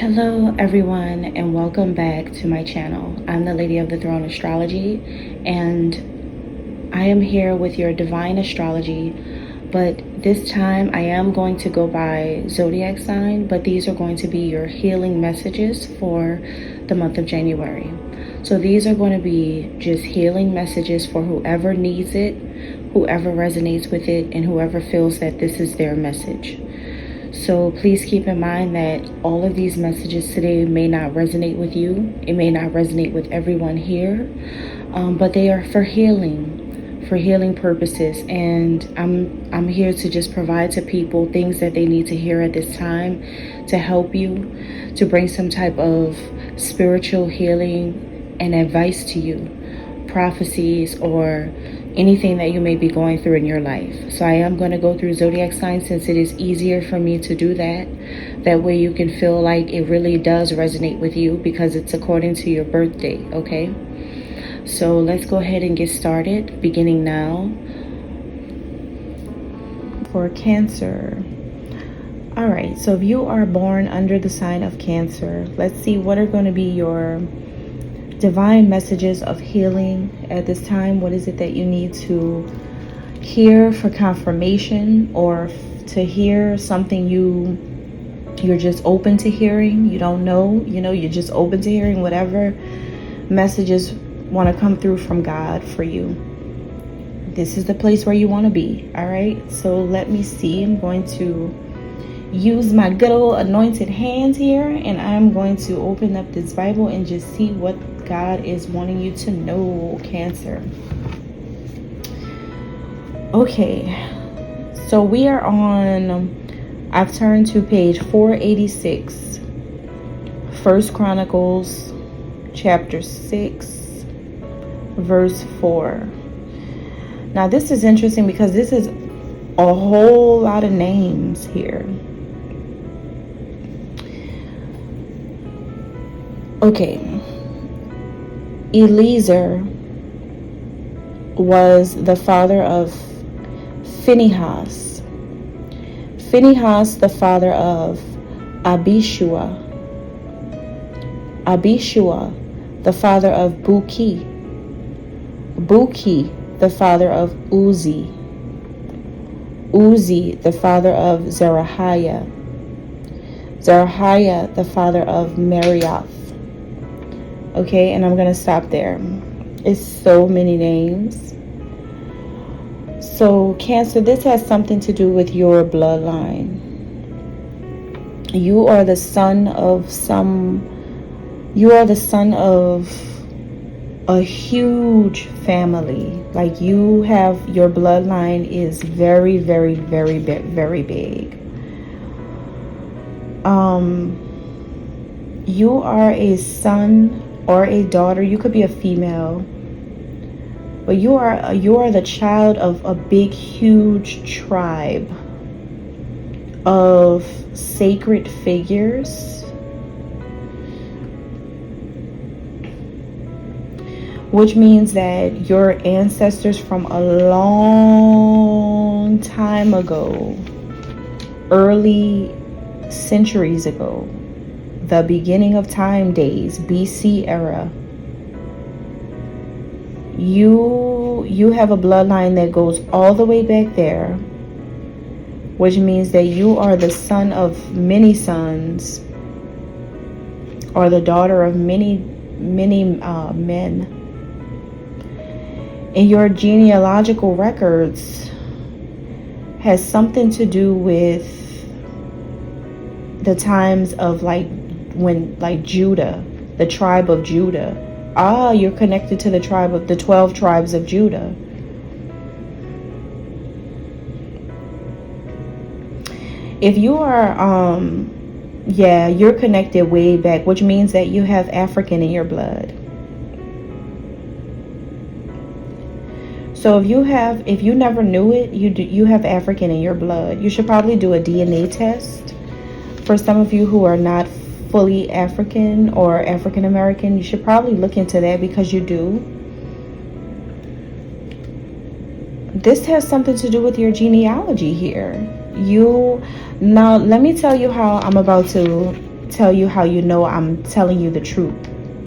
Hello everyone and welcome back to my channel. I'm the Lady of the Throne Astrology and I am here with your divine astrology, but this time I am going to go by zodiac sign, but these are going to be your healing messages for the month of January. So these are going to be just healing messages for whoever needs it, whoever resonates with it, and whoever feels that this is their message. So please keep in mind that all of these messages today may not resonate with you. It may not resonate with everyone here, but they are for healing purposes. And I'm here to just provide to people things that they need to hear at this time to help you, to bring some type of spiritual healing and advice to you, prophecies, or anything that you may be going through in your life. So I am going to go through zodiac signs since it is easier for me to do that. That way you can feel like it really does resonate with you because it's according to your birthday, okay? So let's go ahead and get started, beginning now. For Cancer. All right, so if you are born under the sign of Cancer, let's see what are going to be your divine messages of healing at this time. What is it that you need to hear for confirmation, or to hear something you're just open to hearing? You don't know, you're just open to hearing whatever messages want to come through from God for you. This is the place where you want to be. All right, so let me see. I'm going to use my good old anointed hands here, and I'm going to open up this Bible and just see what God is wanting you to know, Cancer. Okay, so we are on, I've turned to page 486, 1 Chronicles chapter 6, verse 4. Now this is interesting because this is a whole lot of names here. Okay. Eliezer was the father of Phinehas. Phinehas the father of Abishua. Abishua the father of Buki. Buki the father of Uzi. Uzi the father of Zerahiah. Zerahiah the father of Marioth. Okay, and I'm going to stop there. It's so many names. So, Cancer, this has something to do with your bloodline. You are the son of a huge family. Like, your bloodline is very, very, very, very big. You are a son or a daughter. You could be a female, but you are the child of a big, huge tribe of sacred figures, which means that your ancestors from a long time ago, early centuries ago, the beginning of time days, BC era, you have a bloodline that goes all the way back there, which means that you are the son of many sons, or the daughter of many men. And your genealogical records has something to do with the times of when Judah, the tribe of Judah. You're connected to the tribe of the 12 tribes of Judah. If you are, you're connected way back, which means that you have African in your blood. So if you never knew it, you have African in your blood. You should probably do a DNA test. For some of you who are not fully African or African American, you should probably look into that because you do. This has something to do with your genealogy here. Now let me tell you how I'm about to tell you how you know I'm telling you the truth.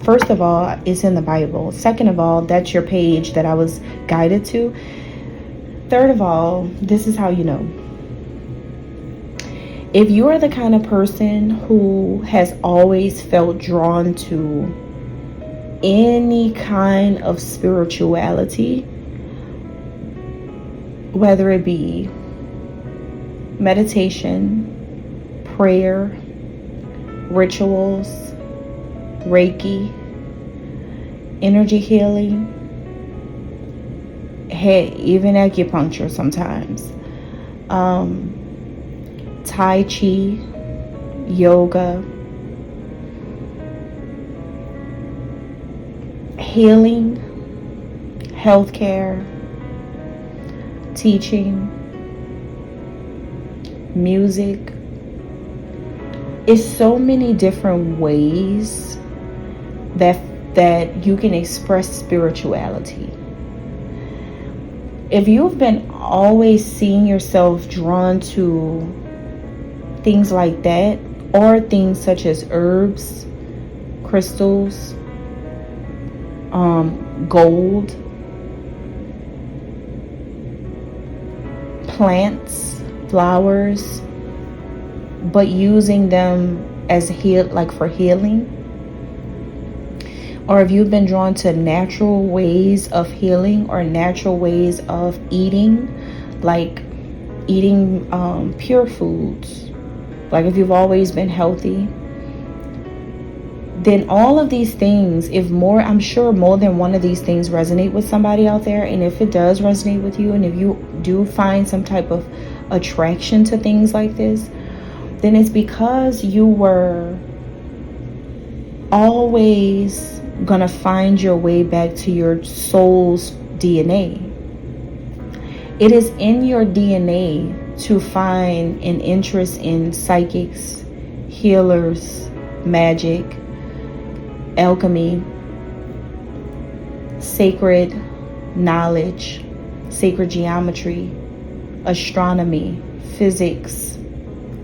First of all, it's in the Bible. Second of all, that's your page that I was guided to. Third of all, this is how you know. If you are the kind of person who has always felt drawn to any kind of spirituality, whether it be meditation, prayer, rituals, Reiki, energy healing, even acupuncture sometimes, Tai Chi, yoga, healing, healthcare, teaching, music. It's so many different ways that you can express spirituality. If you've been always seeing yourself drawn to things like that, or things such as herbs, crystals, gold, plants, flowers, but using them as for healing, or if you've been drawn to natural ways of healing or natural ways of eating, like eating pure foods, like if you've always been healthy, then all of these things, I'm sure more than one of these things resonate with somebody out there. And if it does resonate with you, and if you do find some type of attraction to things like this, then it's because you were always gonna find your way back to your soul's DNA. It is in your DNA to find an interest in psychics, healers, magic, alchemy, sacred knowledge, sacred geometry, astronomy, physics,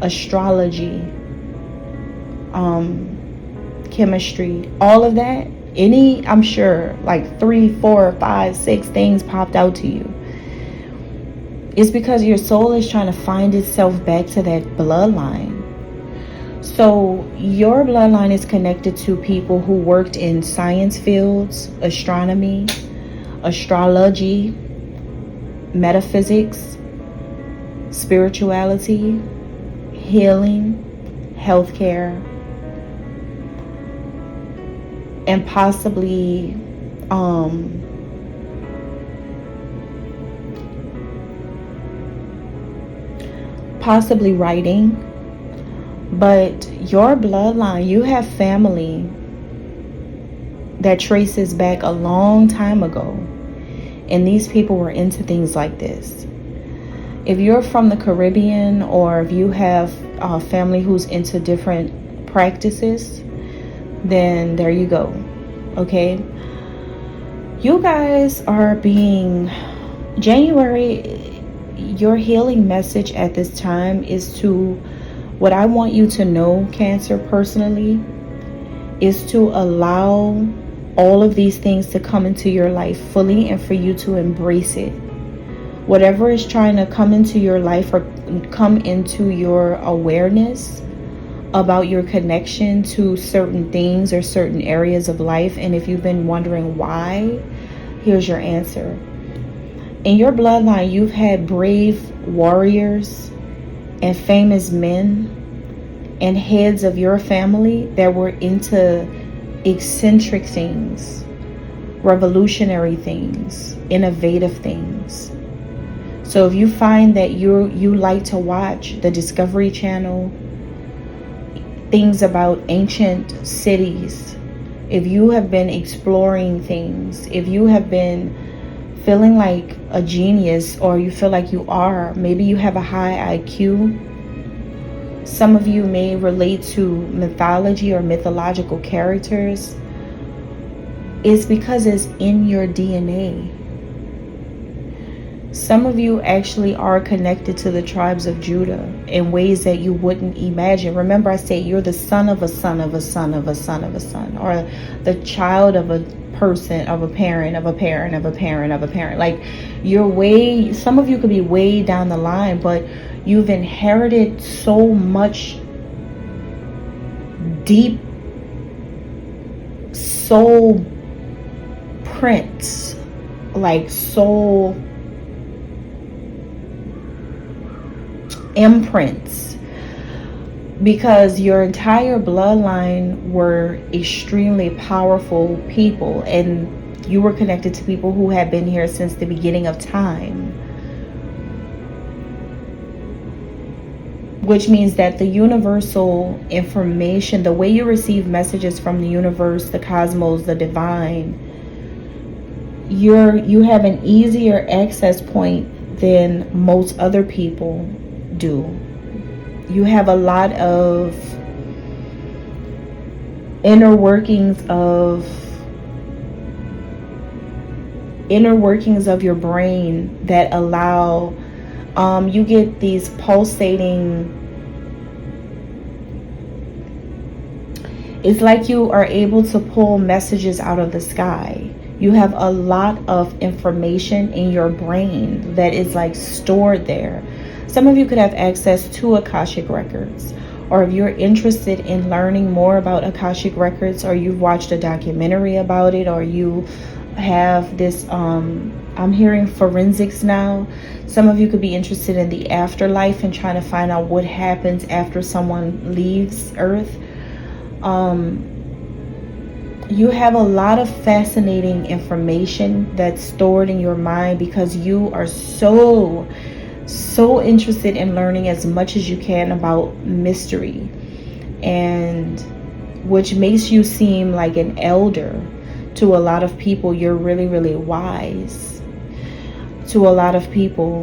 astrology, chemistry, all of that. I'm sure like 3, 4, 5, 6 things popped out to you. It's because your soul is trying to find itself back to that bloodline. So your bloodline is connected to people who worked in science fields, astronomy, astrology, metaphysics, spirituality, healing, healthcare, and possibly writing. But your bloodline, you have family that traces back a long time ago, and these people were into things like this. If you're from the Caribbean, or if you have a family who's into different practices, then there you go. Okay, you guys are being January. Your healing message at this time is to, what I want you to know, Cancer, personally, is to allow all of these things to come into your life fully, and for you to embrace it. Whatever is trying to come into your life or come into your awareness about your connection to certain things or certain areas of life, and if you've been wondering why, here's your answer. In your bloodline, you've had brave warriors and famous men and heads of your family that were into eccentric things, revolutionary things, innovative things. So if you find that you like to watch the Discovery Channel, things about ancient cities, if you have been exploring things, if you have been feeling like a genius, or you feel like you are, maybe you have a high IQ. Some of you may relate to mythology or mythological characters. It's because it's in your DNA. Some of you actually are connected to the tribes of Judah in ways that you wouldn't imagine. Remember, I said you're the son of a son of a son of a son of a son, or the child of a person, of a parent, of a parent, of a parent, of a parent. Like, you're way, some of you could be way down the line, but you've inherited so much deep soul prints, like soul imprints, because your entire bloodline were extremely powerful people, and you were connected to people who had been here since the beginning of time, which means that the universal information, the way you receive messages from the universe, the cosmos, the divine, you have an easier access point than most other people do. You have a lot of inner workings of your brain that allow, you get these pulsating, it's like you are able to pull messages out of the sky. You have a lot of information in your brain that is like stored there. Some of you could have access to Akashic records, or if you're interested in learning more about Akashic records, or you've watched a documentary about it, or you have this, I'm hearing forensics now. Some of you could be interested in the afterlife and trying to find out what happens after someone leaves Earth. You have a lot of fascinating information that's stored in your mind because you are so interested in learning as much as you can about mystery, and which makes you seem like an elder to a lot of people. You're really, really wise to a lot of people,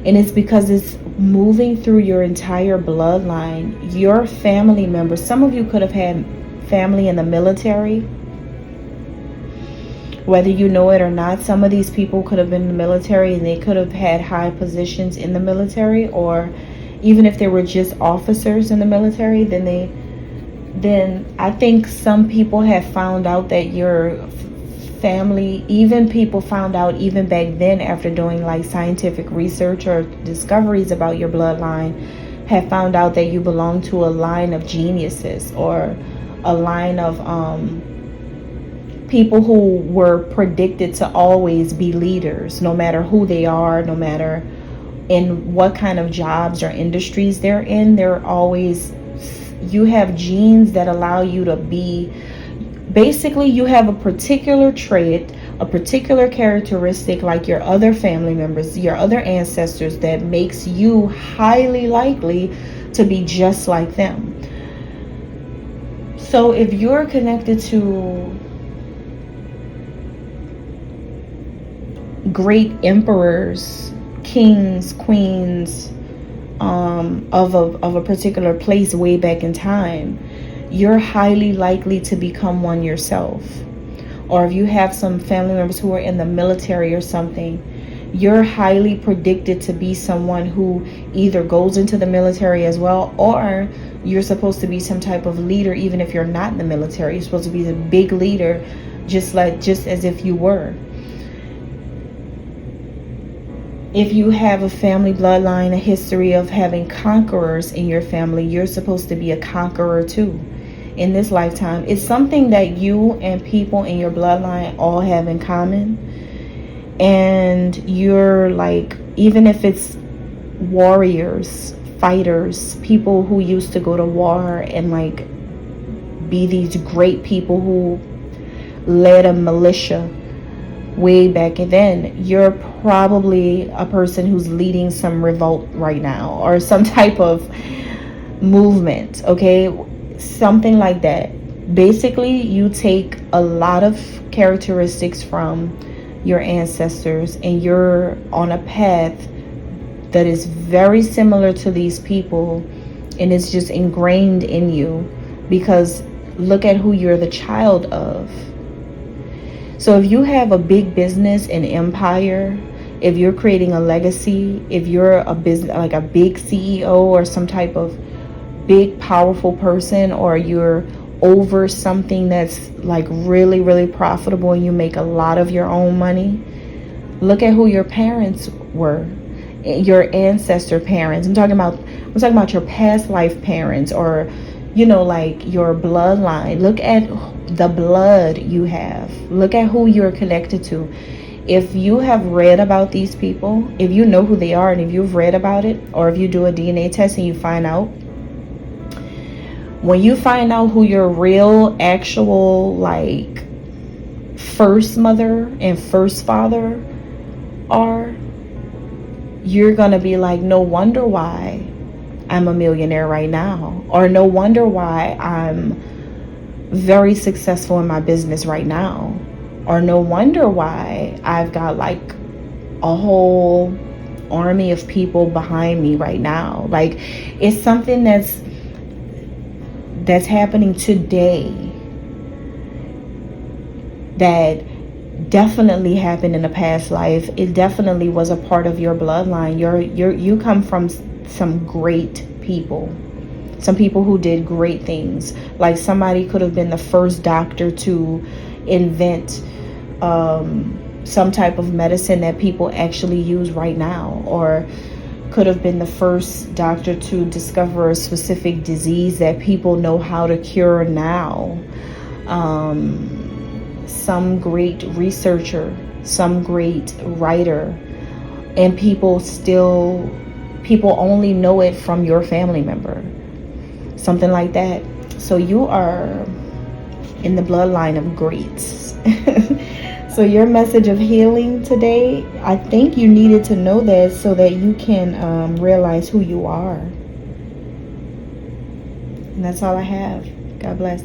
and it's because it's moving through your entire bloodline. Your family members, some of you could have had family in the military, whether you know it or not. Some of these people could have been in the military, and they could have had high positions in the military, or even if they were just officers in the military, then I think some people have found out that your family, even people found out even back then after doing like scientific research or discoveries about your bloodline, have found out that you belong to a line of geniuses, or a line of people who were predicted to always be leaders, no matter who they are, no matter in what kind of jobs or industries they're in. They're always, you have genes that allow you to be, basically you have a particular trait, a particular characteristic like your other family members, your other ancestors, that makes you highly likely to be just like them. So if you're connected to great emperors, kings, queens, of a particular place way back in time, you're highly likely to become one yourself. Or if you have some family members who are in the military or something, you're highly predicted to be someone who either goes into the military as well, or you're supposed to be some type of leader. Even if you're not in the military, you're supposed to be a big leader, just as if you were. If you have a family bloodline, a history of having conquerors in your family, you're supposed to be a conqueror too in this lifetime. It's something that you and people in your bloodline all have in common. And you're like, even if it's warriors, fighters, people who used to go to war and like be these great people who led a militia way back then, you're probably a person who's leading some revolt right now, or some type of movement, okay? Something like that. Basically, you take a lot of characteristics from your ancestors, and you're on a path that is very similar to these people, and it's just ingrained in you because look at who you're the child of. So if you have a big business and empire, if you're creating a legacy, if you're a business, like a big CEO or some type of big powerful person, or you're over something that's like really, really profitable and you make a lot of your own money, look at who your parents were, your ancestor parents. I'm talking about your past life parents, or like your bloodline. Look at the blood you have. Look at who you're connected to. If you have read about these people, if you know who they are, and if you've read about it, or if you do a DNA test and you find out, when you find out who your real, actual, like, first mother and first father are, you're gonna be like, no wonder why I'm a millionaire right now, or no wonder why I'm very successful in my business right now, or no wonder why I've got like a whole army of people behind me right now. Like, it's something that's happening today that definitely happened in a past life. It definitely was a part of your bloodline. You come from some great people, some people who did great things. Like, somebody could have been the first doctor to invent some type of medicine that people actually use right now, or could have been the first doctor to discover a specific disease that people know how to cure now. Some great researcher, some great writer, and people only know it from your family member, something like that. So you are in the bloodline of greats. So your message of healing today, I think you needed to know that so that you can realize who you are. And that's all I have. God bless.